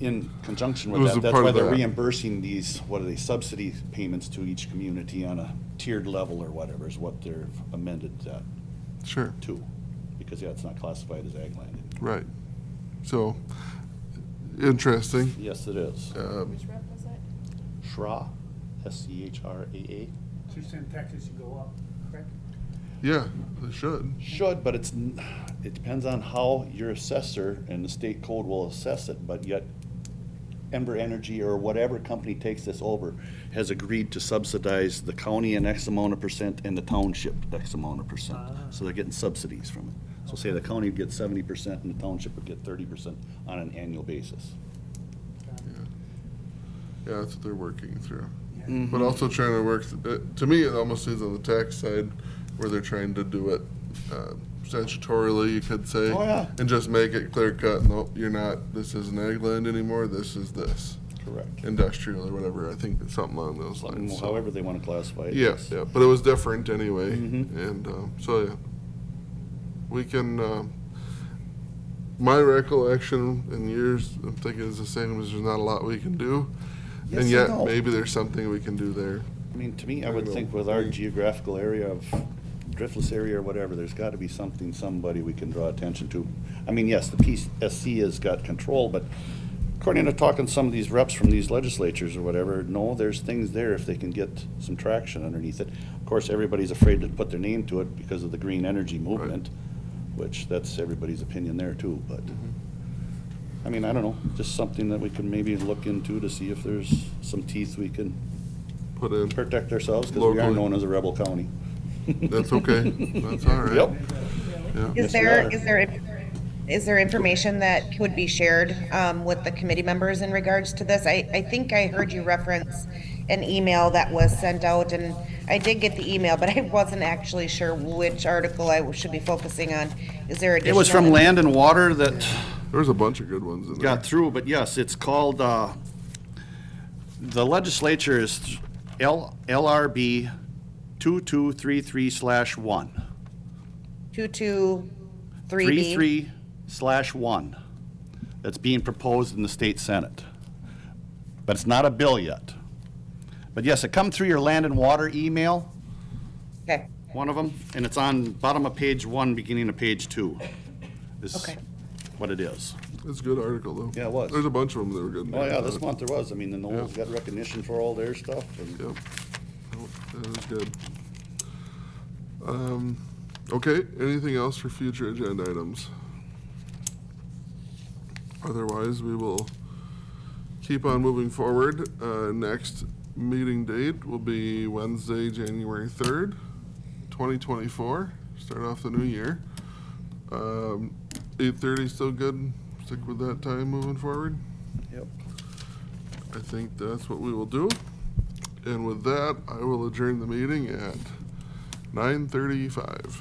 in conjunction It with was that. a That's part why of they're that. reimbursing these, what are they, subsidy payments to each community on a tiered level or whatever is what they're amended that Sure, to. Because, yeah, it's not classified as ag land. right. So, interesting. Yes, it is. Which rep was that? SCHRAA, SCHRAA. So you're saying taxes should go up, correct? Yeah, they should. Should, but it depends on how your assessor and the state code will assess it, but yet Ember Energy or whatever company takes this over has agreed to subsidize the county an X amount of percent and the township X amount of percent. So they're getting subsidies from it. So say the county would get 70% and the township would get 30% on an annual basis. Yeah, that's what they're working through. But also trying to work, to me, it almost is on the tax side where they're trying to do it statutorily, you could say. Oh, yeah. And just make it clear cut, no, you're not, this isn't ag land anymore, this is this. Correct. Industrial or whatever, I think it's something along those lines. So- However they want to classify it. Yeah, yes. yeah, but it was different anyway, Mhm. and, so, yeah. We can, my recollection in years, I'm thinking is the same, as there's not a lot we can do. Yes And and yet, no. maybe there's something we can do there. I mean, to me, I I would know. think with our geographical area of driftless area or whatever, there's got to be something, somebody we can draw attention to. I mean, yes, the PSC has got control, but according to talking to some of these reps from these legislatures or whatever, no, there's things there if they can get some traction underneath it. Of course, everybody's afraid to put their name to it because of the green energy movement, which that's everybody's opinion there too, but. I mean, I don't know, just something that we can maybe look into to see if there's some teeth we can Put in, protect ourselves, because we are Locally. known as a rebel county. that's okay, that's all right. Yep. Yeah. Is Yes, we are. is there information that would be shared with the committee members in regards to this? I think I heard you reference an email that was sent out, and I did get the email, but I wasn't actually sure which article I should be focusing on. Is there additional? It was from Land and Water that There was a bunch of good ones in there. got through, but yes, it's called, the legislature is LRB 2233/1. 223B. 33/1. That's being proposed in the state senate. But it's not a bill yet. But yes, it come through your Land and Water email, Okay, one of them, and it's on bottom of page 1, beginning of page 2. Is Okay. what it is. It's a good article, though. Yeah, it was. There's a bunch of them that were good. Oh, yeah, this month there was. I mean, the Knowles got recognition for all their stuff. And Yep, that is good. Okay, anything else for future agenda items? Otherwise, we will keep on moving forward. Next meeting date will be Wednesday, January 3rd, 2024. Start off the new year. 8:30 still good? Stick with that time moving forward? Yep. I think that's what we will do. And with that, I will adjourn the meeting at 9:35.